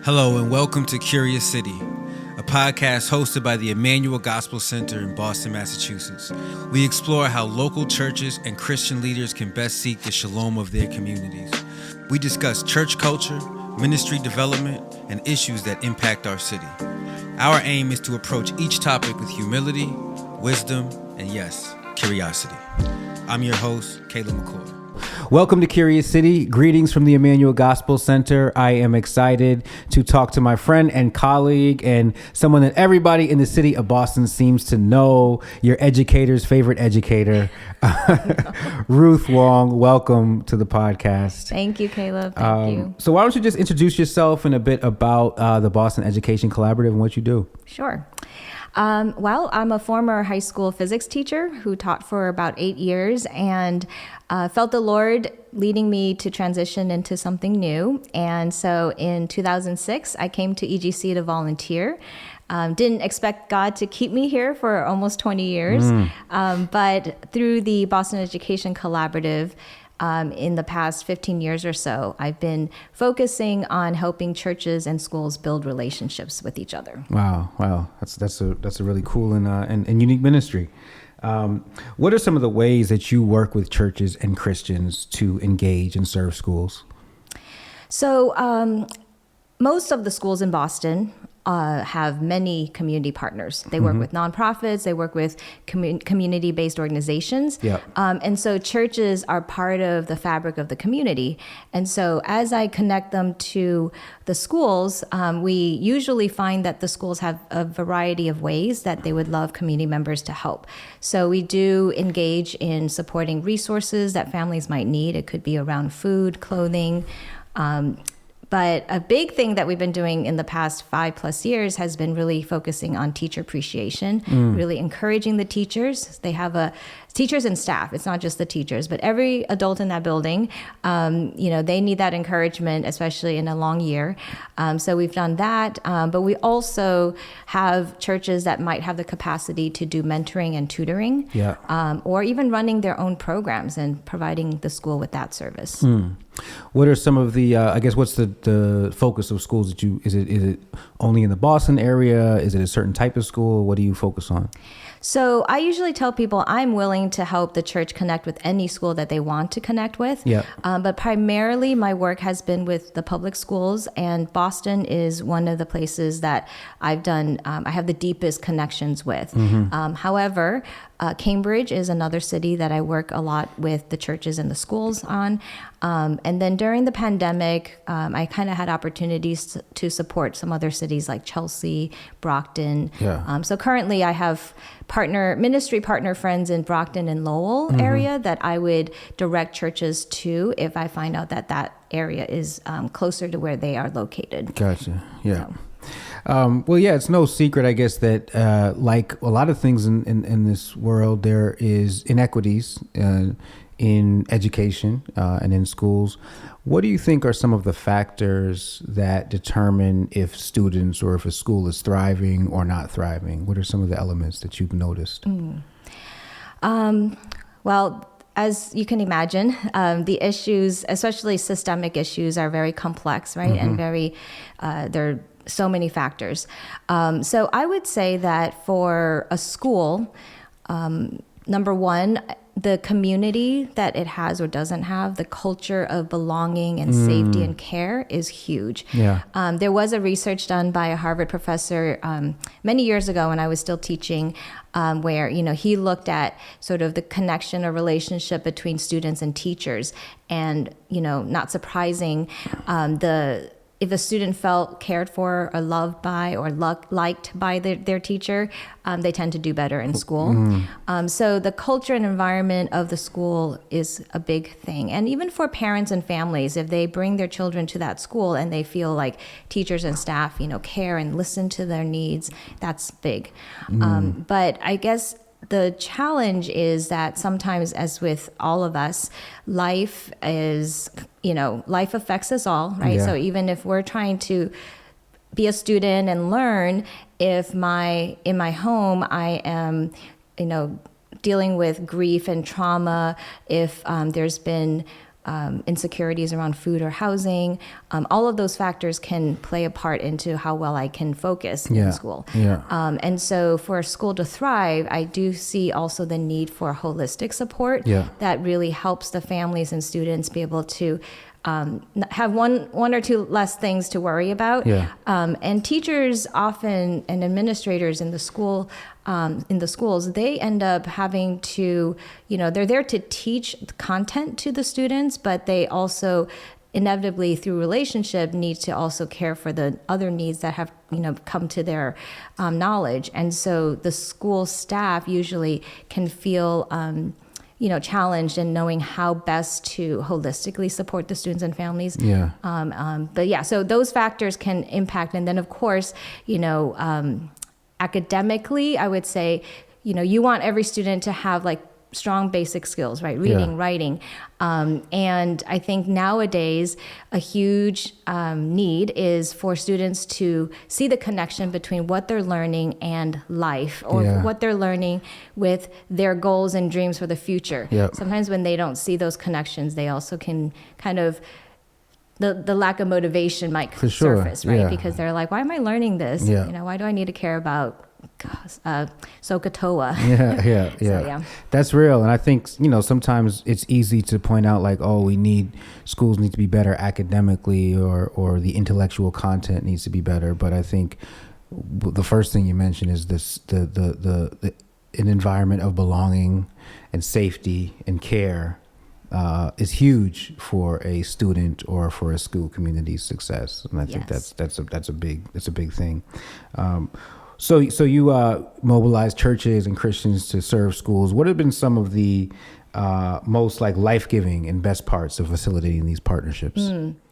Hello and welcome to Curious City, a podcast hosted by the Emmanuel Gospel Center in Boston, Massachusetts. We explore how local churches and Christian leaders can best seek the shalom of their communities. We discuss church culture, ministry development, and issues that impact our city. Our aim is to approach each topic with humility, wisdom, and yes, curiosity. I'm your host, Caleb McCoy. Welcome to Curious City. Greetings from the Emmanuel Gospel Center. I am excited to talk to my friend and colleague and someone that everybody in the city of Boston seems to know, your educator's favorite educator, Ruth Wong. Welcome to the podcast. Thank you, Caleb. Thank you. So why don't you just introduce yourself and a bit about the Boston Education Collaborative and what you do? Sure. Well, I'm a former high school physics teacher who taught for about 8 years and felt the Lord leading me to transition into something new. And so in 2006, I came to EGC to volunteer. Didn't expect God to keep me here for almost 20 years. But through the Boston Education Collaborative, in the past 15 years or so, I've been focusing on helping churches and schools build relationships with each other. Wow. That's a really cool and unique ministry. What are some of the ways that you work with churches and Christians to engage and serve schools? So most of the schools in Boston have many community partners. They work with nonprofits, they work with community-based organizations. Yep. And so churches are part of the fabric of the community. And so as I connect them to the schools, we usually find that the schools have a variety of ways that they would love community members to help. So we do engage in supporting resources that families might need. It could be around food, clothing, but a big thing that we've been doing in the past 5+ years has been really focusing on teacher appreciation, really encouraging the teachers. They have teachers and staff. It's not just the teachers, but every adult in that building, they need that encouragement, especially in a long year. So we've done that. But we also have churches that might have the capacity to do mentoring and tutoring, or even running their own programs and providing the school with that service. What are some of the, what's the focus of schools that is it only in the Boston area? Is it a certain type of school? What do you focus on? So I usually tell people I'm willing to help the church connect with any school that they want to connect with. But primarily my work has been with the public schools, and Boston is one of the places that I've done, I have the deepest connections with. However, Cambridge is another city that I work a lot with the churches and the schools on. And then during the pandemic, I kind of had opportunities to support some other cities like Chelsea, Brockton. So currently I have ministry partner friends in Brockton and Lowell area that I would direct churches to if I find out that area is closer to where they are located. Gotcha. Yeah. It's no secret, I guess, that like a lot of things in this world, there is inequities in education and in schools. What do you think are some of the factors that determine if students or if a school is thriving or not thriving? What are some of the elements that you've noticed? Well, as you can imagine, the issues, especially systemic issues, are very complex, right? And very, there are so many factors. So I would say that for a school, number one, the community that it has or doesn't have, the culture of belonging and safety and care is huge. There was a research done by a Harvard professor many years ago when I was still teaching, where he looked at sort of the connection or relationship between students and teachers, and not surprising, if a student felt cared for or loved by or liked by their teacher, they tend to do better in school. So the culture and environment of the school is a big thing. And even for parents and families, if they bring their children to that school and they feel like teachers and staff, care and listen to their needs, that's big. But I guess the challenge is that sometimes, as with all of us, life affects us all, right? So even if we're trying to be a student and learn, if in my home I am, dealing with grief and trauma, if there's been insecurities around food or housing. All of those factors can play a part into how well I can focus in school. And so for a school to thrive, I do see also the need for holistic support that really helps the families and students be able to have one or two less things to worry about. And teachers often and administrators in the schools, they end up having to, they're there to teach content to the students, but they also inevitably through relationship need to also care for the other needs that have, come to their knowledge. And so the school staff usually can feel challenged in knowing how best to holistically support the students and families. So those factors can impact. And then of course, academically, I would say, you want every student to have like strong basic skills, right? Reading, writing. And I think nowadays a huge need is for students to see the connection between what they're learning and life, or what they're learning with their goals and dreams for the future. Sometimes when they don't see those connections, they also can kind of the lack of motivation might surface, right? Because they're like, why am I learning this? Why do I need to care about SOHCAHTOA? So, that's real. And I think sometimes it's easy to point out like, oh, schools need to be better academically, or the intellectual content needs to be better. But I think the first thing you mentioned is this an environment of belonging and safety and care is huge for a student or for a school community's success. And I think that's a big thing. So you mobilize churches and Christians to serve schools. What have been some of the most like life-giving and best parts of facilitating these partnerships?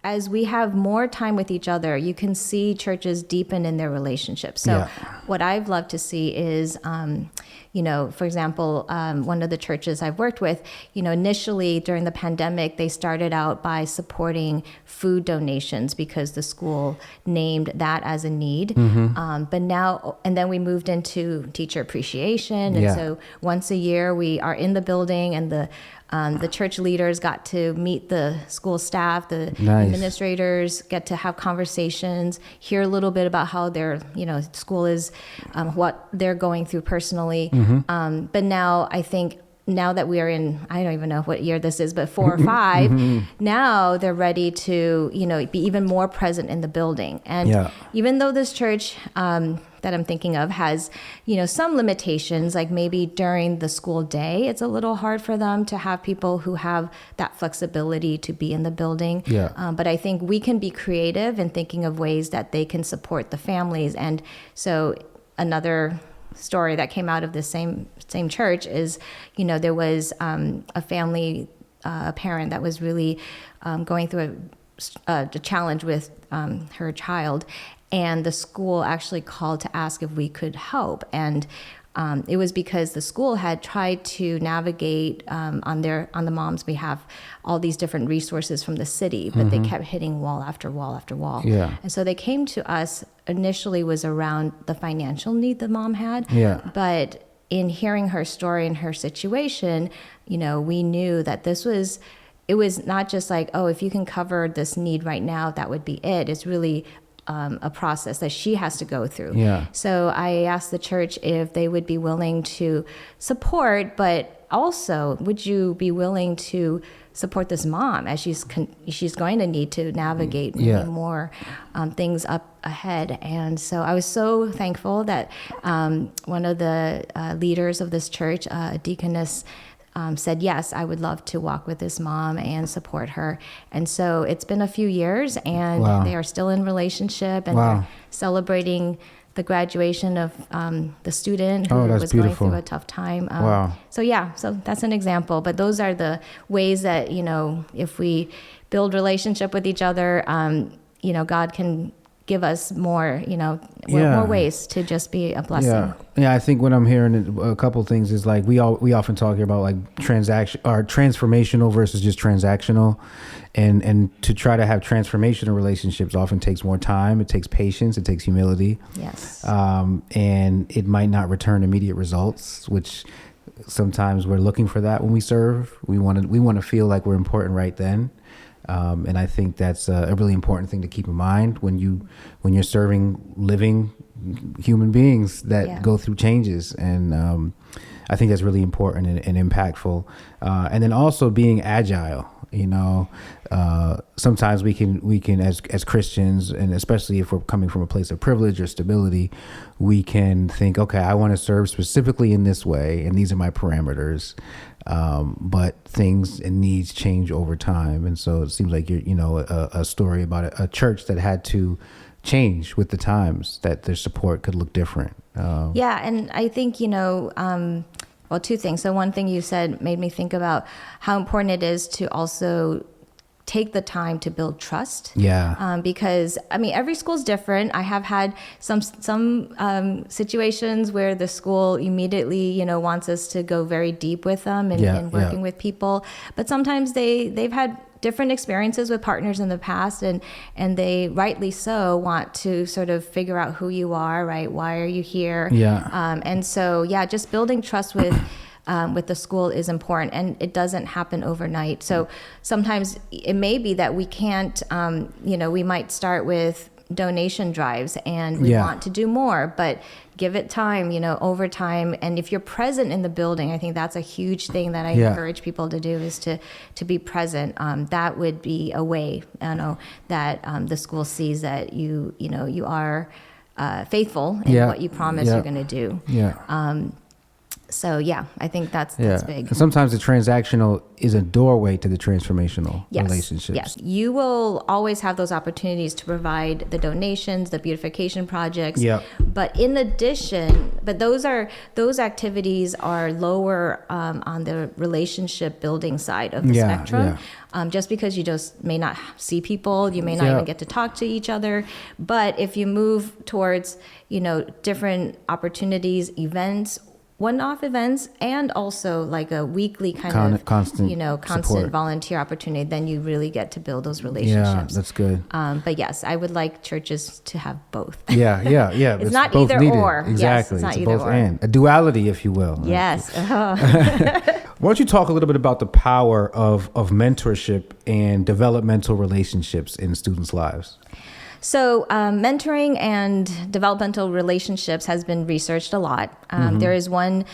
As we have more time with each other, you can see churches deepen in their relationships. So what I've loved to see is, for example, one of the churches I've worked with, initially during the pandemic, they started out by supporting food donations because the school named that as a need. But now, and then we moved into teacher appreciation. And so once a year we are in the building, and the church leaders got to meet the school staff, the administrators get to have conversations, hear a little bit about how their, school is, what they're going through personally. But now I think now that we are in, I don't even know what year this is, but 4 or 5, now they're ready to, be even more present in the building. And even though this church that I'm thinking of has, some limitations, like maybe during the school day, it's a little hard for them to have people who have that flexibility to be in the building. But I think we can be creative in thinking of ways that they can support the families. And so another story that came out of the same church is, there was a family, a parent that was really going through a challenge with her child, and the school actually called to ask if we could help. And it was because the school had tried to navigate on the mom's behalf all these different resources from the city, but they kept hitting wall after wall after wall. And so they came to us, initially was around the financial need the mom had. But in hearing her story and her situation, we knew that it was not just like, oh, if you can cover this need right now, that would be it. It's really a process that she has to go through. So I asked the church if they would be willing to support, but also would you be willing to support this mom as she's going to need to navigate many more things up ahead. And so I was so thankful that one of the leaders of this church, a deaconess, said, yes, I would love to walk with this mom and support her. And so it's been a few years, and they are still in relationship, and they're celebrating the graduation of the student who was going through a tough time. So that's an example. But those are the ways that, if we build relationship with each other, God can give us more, more ways to just be a blessing. I think what I'm hearing a couple of things is like we often talk here about like transformational versus just transactional, and to try to have transformational relationships often takes more time. It takes patience. It takes humility. Yes. And it might not return immediate results, which sometimes we're looking for that when we serve. We want to feel like we're important right then. And I think that's a really important thing to keep in mind when you're serving living human beings that go through changes. And I think that's really important and impactful. And then also being agile. Sometimes we can as Christians, and especially if we're coming from a place of privilege or stability, we can think, okay, I want to serve specifically in this way, and these are my parameters. But things and needs change over time, and so it seems like a story about a church that had to change with the times, that their support could look different. And I think well, two things. So one thing you said made me think about how important it is to also take the time to build trust. Because every school is different. I have had some situations where the school immediately wants us to go very deep with them and working with people, but sometimes they've had different experiences with partners in the past, and they rightly so want to sort of figure out who you are, right? Why are you here? And so just building trust with the school is important, and it doesn't happen overnight. So sometimes it may be that we can't, we might start with donation drives and we want to do more, but give it time, over time. And if you're present in the building, I think that's a huge thing that I encourage people to do, is to be present. That would be a way, that the school sees that you are faithful in what you promise you're going to do. So I think that's big. And sometimes the transactional is a doorway to the transformational relationships. Yes, you will always have those opportunities to provide the donations, the beautification projects. But in addition, those activities are lower on the relationship building side of the spectrum. Just because you just may not see people, you may not even get to talk to each other. But if you move towards different opportunities, events, one-off events, and also like a weekly constant volunteer opportunity, then you really get to build those relationships. That's good. But yes, I would like churches to have both. It's not both either needed. or. Exactly. Yes, it's not either both or. And a duality, if you will. Yes. Why don't you talk a little bit about the power of mentorship and developmental relationships in students' lives? So mentoring and developmental relationships has been researched a lot. There is one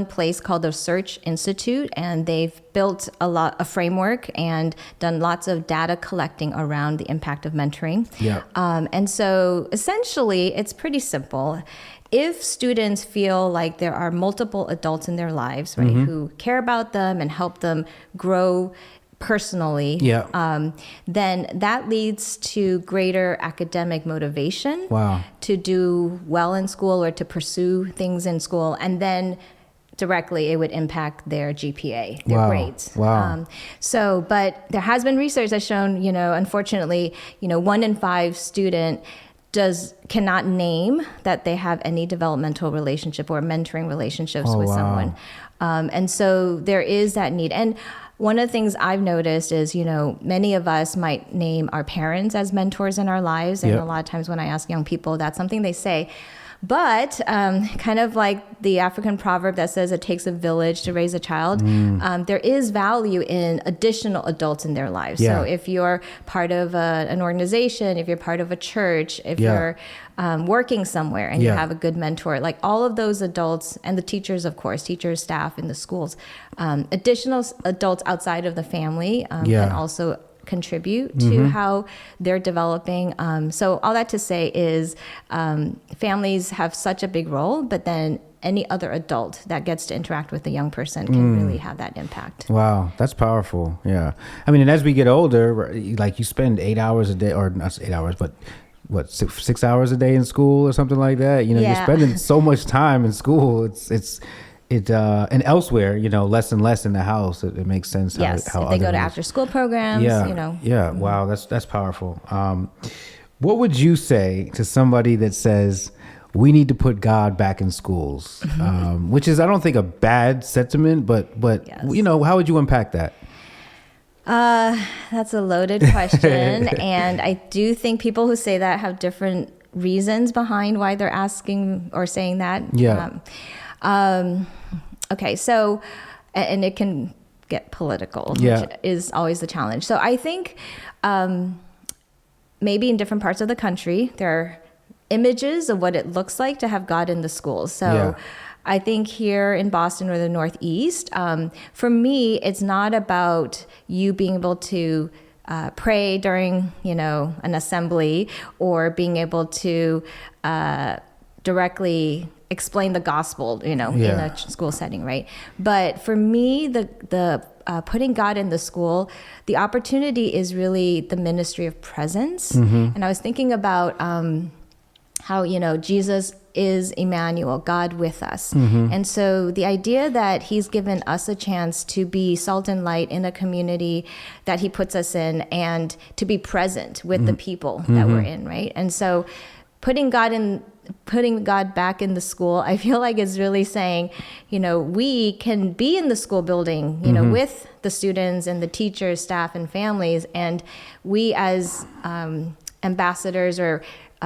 place called the Search Institute, and they've built a framework and done lots of data collecting around the impact of mentoring. And so essentially, it's pretty simple. If students feel like there are multiple adults in their lives, right, who care about them and help them grow personally, then that leads to greater academic motivation to do well in school or to pursue things in school, and then directly it would impact their GPA, their grades. But there has been research that's shown, unfortunately, 1 in 5 student cannot name that they have any developmental relationship or mentoring relationships with someone. And so there is that need. And one of the things I've noticed is, many of us might name our parents as mentors in our lives. And a lot of times when I ask young people, that's something they say. But kind of like the African proverb that says it takes a village to raise a child, there is value in additional adults in their lives. So if you're part of an organization, if you're part of a church, if you're working somewhere and you have a good mentor, like all of those adults, and the teachers, of course, teachers, staff in the schools, additional adults outside of the family can also contribute to how they're developing. So all that to say is families have such a big role, but then any other adult that gets to interact with a young person can really have that impact. Wow, that's powerful. Yeah. I mean, and as we get older, like you spend 8 hours a day, or not 8 hours, but what, 6 hours a day in school or something like that? You're spending so much time in school. It's and elsewhere, less and less in the house. It makes sense. How if they go to after school programs, Wow, that's powerful. What would you say to somebody that says we need to put God back in schools? Which is, I don't think, a bad sentiment, but how would you unpack that? That's a loaded question. And I do think people who say that have different reasons behind why they're asking or saying that. Okay, so, and it can get political, which is always the challenge. So I think maybe in different parts of the country, there are images of what it looks like to have God in the schools. So I think here in Boston or the Northeast, for me, it's not about you being able to pray during, an assembly, or being able to directly explain the gospel, in a school setting, right? But for me, the putting God in the school, the opportunity is really the ministry of presence. And I was thinking about how, Jesus is Emmanuel, God with us. And so the idea that he's given us a chance to be salt and light in a community that he puts us in, and to be present with the people that we're in, right? And so putting God back in the school, I feel like is really saying, we can be in the school building, with the students and the teachers, staff, and families, and we as ambassadors or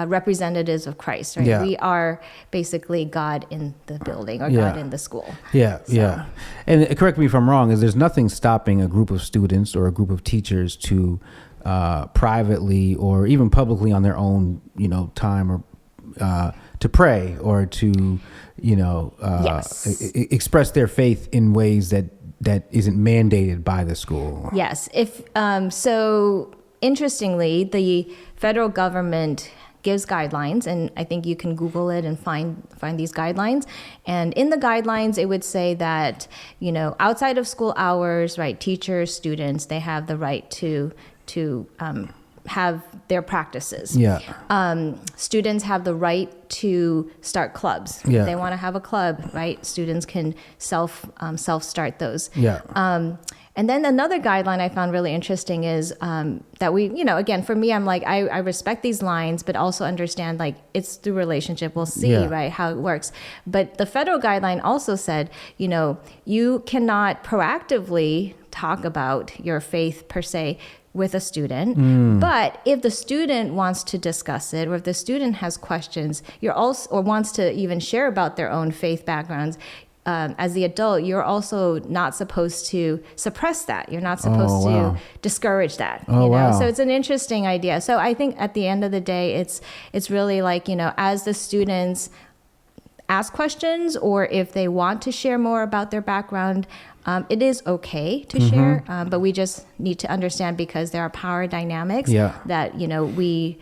representatives of Christ, right? Yeah. We are basically God in the building, or God in the school. Yeah. And correct me if I'm wrong, is there's nothing stopping a group of students or a group of teachers to privately or even publicly on their own, time, or to pray, or to, express their faith in ways that isn't mandated by the school. Yes. So interestingly, the federal government gives guidelines, and I think you can Google it and find these guidelines. And in the guidelines, it would say that, outside of school hours, right, teachers, students, they have the right to have their practices. Students have the right to start clubs. If they want to have a club, right, students can self start those. And then another guideline I found really interesting is that we, again, for me, I'm like, I respect these lines, but also understand, like, it's through relationship. We'll see, right, how it works. But the federal guideline also said, you cannot proactively talk about your faith per se with a student, but if the student wants to discuss it, or if the student has questions, or wants to even share about their own faith backgrounds, as the adult, you're also not supposed to suppress that. You're not supposed to discourage that. So it's an interesting idea. So I think at the end of the day, it's really like, as the students ask questions, or if they want to share more about their background, it is okay to share, but we just need to understand, because there are power dynamics that, we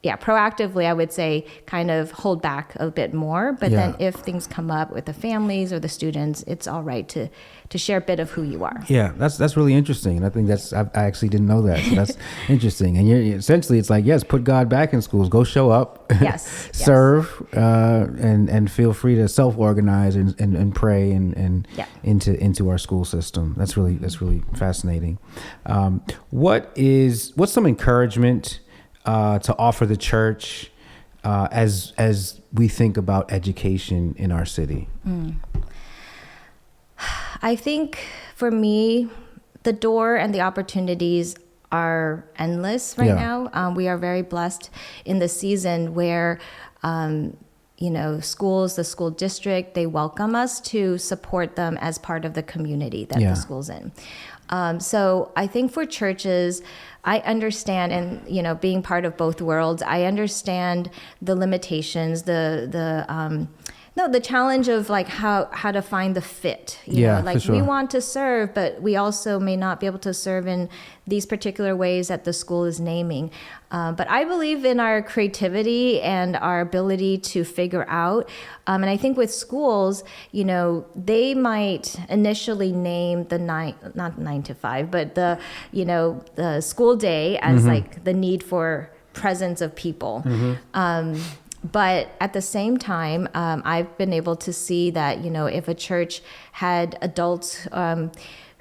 proactively, I would say, kind of hold back a bit more. But then if things come up with the families or the students, it's all right to share a bit of who you are. Yeah, that's really interesting. And I think I actually didn't know that. So that's interesting. And essentially, it's like, yes, put God back in schools. Go show up, serve, and feel free to self-organize and pray and into our school system. That's really fascinating. What's some encouragement to offer the church as we think about education in our city? I think for me, the door and the opportunities are endless right now. We are very blessed in the season where, schools, the school district, they welcome us to support them as part of the community that the school's in. So I think for churches, I understand, and being part of both worlds, I understand the limitations, the challenge of like how to find the fit. We want to serve, but we also may not be able to serve in these particular ways that the school is naming. But I believe in our creativity and our ability to figure out. And I think with schools, they might initially name the not 9 to 5, but the school day as like the need for presence of people. But at the same time, I've been able to see that, if a church had adults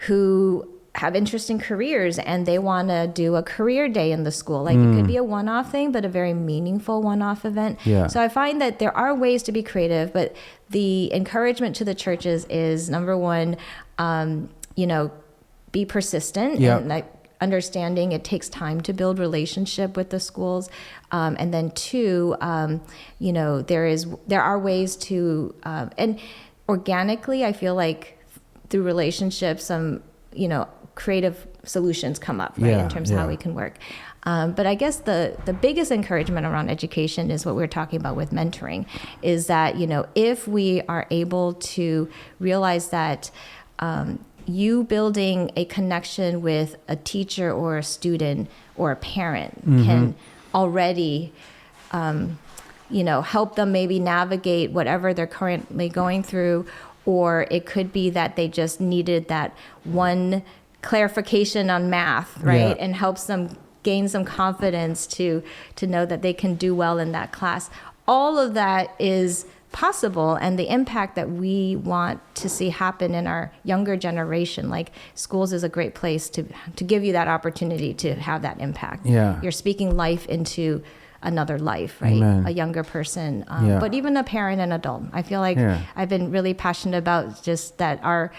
who have interesting careers and they want to do a career day in the school, like it could be a one-off thing, but a very meaningful one-off event. So I find that there are ways to be creative, but the encouragement to the churches is, number one, be persistent. And understanding it takes time to build relationship with the schools, and then two, there are ways to and organically, I feel like through relationships, some creative solutions come up, right, in terms of how we can work. But I guess the biggest encouragement around education is what we're talking about with mentoring, is that, if we are able to realize that you building a connection with a teacher or a student or a parent can already, help them maybe navigate whatever they're currently going through, or it could be that they just needed that one clarification on math, right? And helps them gain some confidence to know that they can do well in that class. All of that is possible, and the impact that we want to see happen in our younger generation, like schools is a great place to give you that opportunity to have that impact. You're speaking life into another life, right? Amen. A younger person, but even a parent and adult. I feel like I've been really passionate about just that our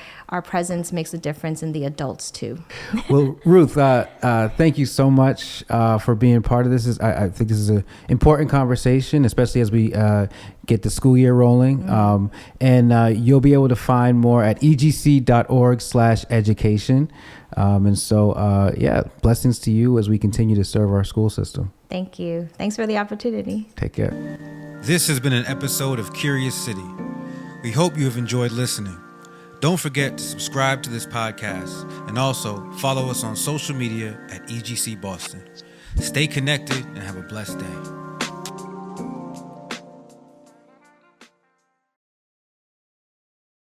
presence makes a difference in the adults too. Well, Ruth, thank you so much for being part of this. I think this is an important conversation, especially as we get the school year rolling. And you'll be able to find more at egc.org/education. And so, blessings to you as we continue to serve our school system. Thank you. Thanks for the opportunity. Take care. This has been an episode of Curious City. We hope you have enjoyed listening. Don't forget to subscribe to this podcast and also follow us on social media at EGC Boston. Stay connected and have a blessed day.